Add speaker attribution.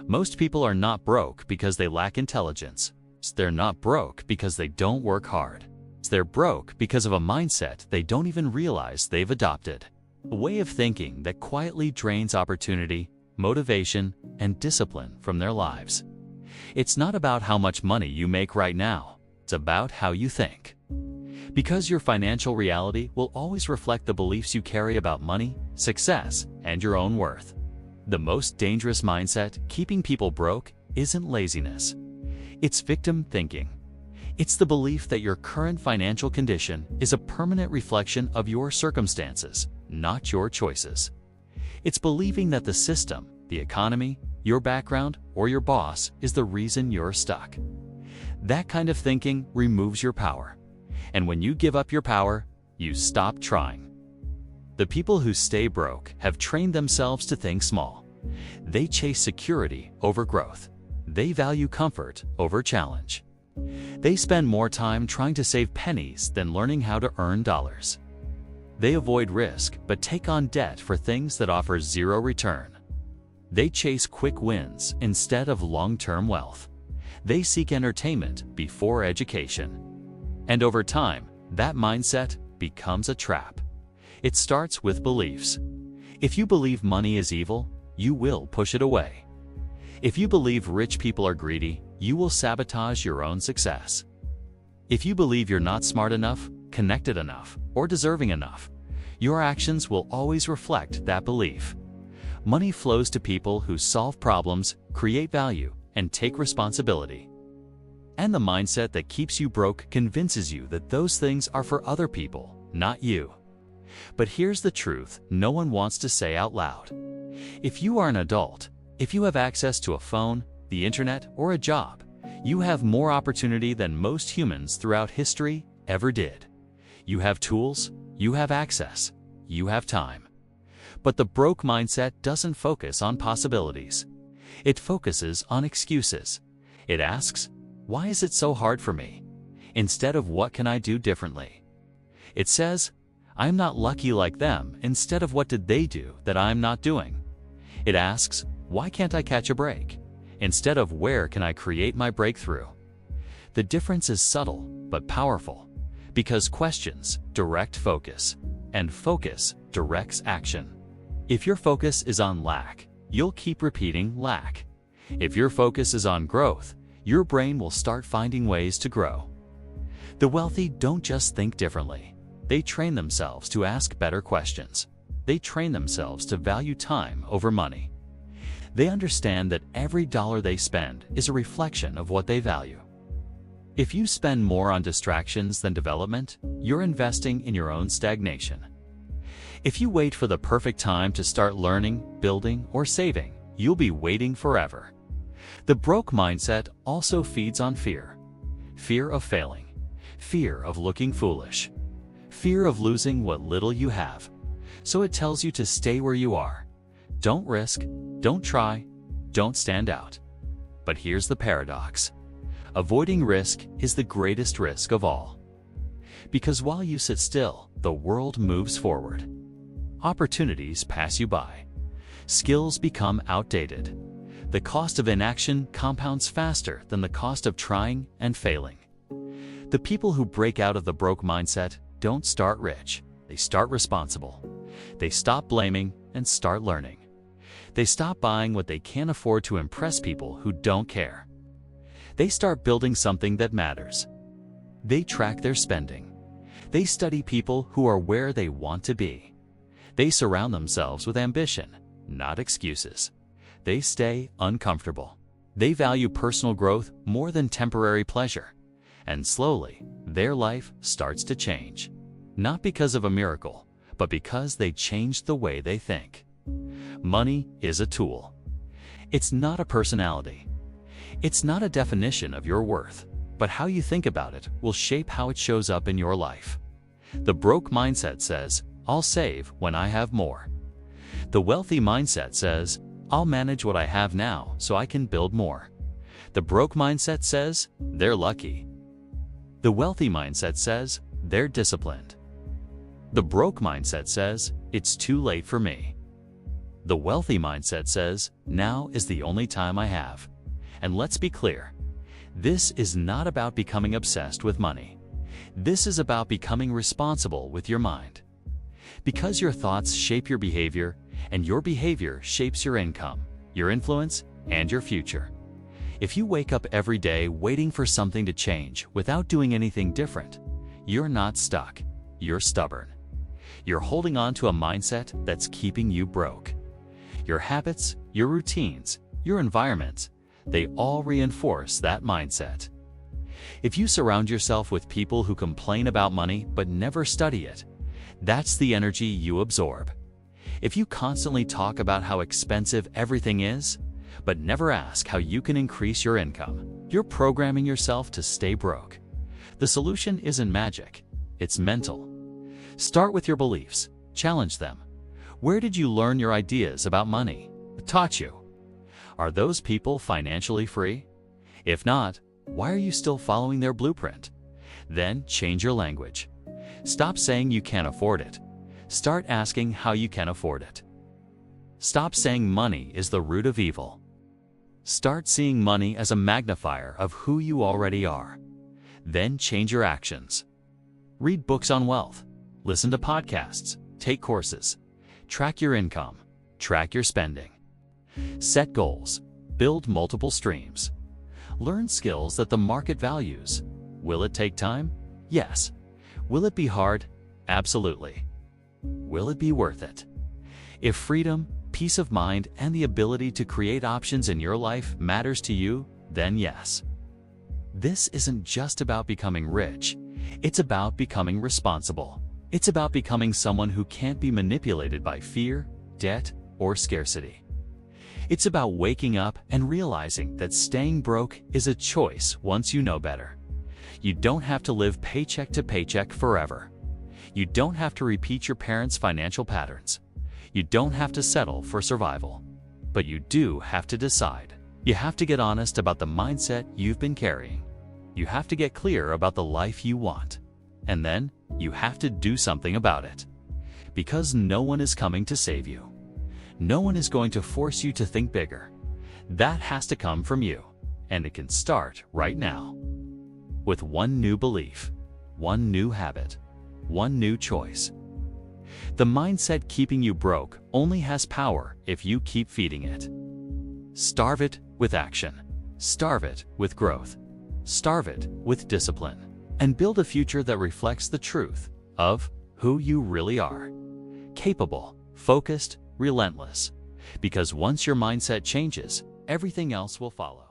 Speaker 1: Most people are not broke because they lack intelligence. They're not broke because they don't work hard. They're broke because of a mindset they don't even realize they've adopted. A way of thinking that quietly drains opportunity, motivation, and discipline from their lives. It's not about how much money you make right now. It's about how you think. Because your financial reality will always reflect the beliefs you carry about money, success, and your own worth. The most dangerous mindset keeping people broke isn't laziness. It's victim thinking. It's the belief that your current financial condition is a permanent reflection of your circumstances, not your choices. It's believing that the system, the economy, your background, or your boss is the reason you're stuck. That kind of thinking removes your power. And when you give up your power, you stop trying. The people who stay broke have trained themselves to think small. They chase security over growth. They value comfort over challenge. They spend more time trying to save pennies than learning how to earn dollars. They avoid risk but take on debt for things that offer zero return. They chase quick wins instead of long-term wealth. They seek entertainment before education. And over time, that mindset becomes a trap. It starts with beliefs. If you believe money is evil, you will push it away. If you believe rich people are greedy, you will sabotage your own success. If you believe you're not smart enough, connected enough, or deserving enough, your actions will always reflect that belief. Money flows to people who solve problems, create value, and take responsibility. And the mindset that keeps you broke convinces you that those things are for other people, not you. But here's the truth no one wants to say out loud. If you are an adult, if you have access to a phone, the internet, or a job, you have more opportunity than most humans throughout history ever did. You have tools, you have access, you have time. But the broke mindset doesn't focus on possibilities. It focuses on excuses. It asks, why is it so hard for me? Instead of what can I do differently? It says, I'm not lucky like them instead of what did they do that I'm not doing? It asks, why can't I catch a break? Instead of where can I create my breakthrough? The difference is subtle but powerful, because questions direct focus, and focus directs action. If your focus is on lack, you'll keep repeating lack. If your focus is on growth, your brain will start finding ways to grow. The wealthy don't just think differently. They train themselves to ask better questions. They train themselves to value time over money. They understand that every dollar they spend is a reflection of what they value. If you spend more on distractions than development, you're investing in your own stagnation. If you wait for the perfect time to start learning, building, or saving, you'll be waiting forever. The broke mindset also feeds on fear. Fear of failing. Fear of looking foolish. Fear of losing what little you have. So it tells you to stay where you are. Don't risk, don't try, don't stand out. But here's the paradox. Avoiding risk is the greatest risk of all. Because while you sit still, the world moves forward. Opportunities pass you by. Skills become outdated. The cost of inaction compounds faster than the cost of trying and failing. The people who break out of the broke mindset don't start rich. They start responsible. They stop blaming and start learning. They stop buying what they can't afford to impress people who don't care. They start building something that matters. They track their spending. They study people who are where they want to be. They surround themselves with ambition, not excuses. They stay uncomfortable. They value personal growth more than temporary pleasure. And slowly, their life starts to change. Not because of a miracle, but because they changed the way they think. Money is a tool. It's not a personality. It's not a definition of your worth, but how you think about it will shape how it shows up in your life. The broke mindset says, I'll save when I have more. The wealthy mindset says, I'll manage what I have now so I can build more. The broke mindset says, they're lucky. The wealthy mindset says, they're disciplined. The broke mindset says, it's too late for me. The wealthy mindset says, now is the only time I have. And let's be clear, this is not about becoming obsessed with money. This is about becoming responsible with your mind. Because your thoughts shape your behavior, and your behavior shapes your income, your influence, and your future. If you wake up every day waiting for something to change without doing anything different, you're not stuck, you're stubborn. You're holding on to a mindset that's keeping you broke. Your habits, your routines, your environment, they all reinforce that mindset. If you surround yourself with people who complain about money but never study it, that's the energy you absorb. If you constantly talk about how expensive everything is, but never ask how you can increase your income, you're programming yourself to stay broke. The solution isn't magic, it's mental. Start with your beliefs, challenge them. Where did you learn your ideas about money? Who taught you? Are those people financially free? If not, why are you still following their blueprint? Then change your language. Stop saying you can't afford it. Start asking how you can afford it. Stop saying money is the root of evil. Start seeing money as a magnifier of who you already are. Then change your actions. Read books on wealth. Listen to podcasts. Take courses. Track your income. Track your spending. Set goals. Build multiple streams. Learn skills that the market values. Will it take time? Yes. Will it be hard? Absolutely. Will it be worth it? If freedom, peace of mind, and the ability to create options in your life matters to you, then yes. This isn't just about becoming rich. It's about becoming responsible. It's about becoming someone who can't be manipulated by fear, debt, or scarcity. It's about waking up and realizing that staying broke is a choice once you know better. You don't have to live paycheck to paycheck forever. You don't have to repeat your parents' financial patterns. You don't have to settle for survival. But you do have to decide. You have to get honest about the mindset you've been carrying. You have to get clear about the life you want. And then you have to do something about it. Because no one is coming to save you. No one is going to force you to think bigger. That has to come from you. And it can start right now. With one new belief, one new habit, one new choice. The mindset keeping you broke only has power if you keep feeding it. Starve it with action. Starve it with growth. Starve it with discipline. And build a future that reflects the truth of who you really are. Capable, focused, relentless. Because once your mindset changes, everything else will follow.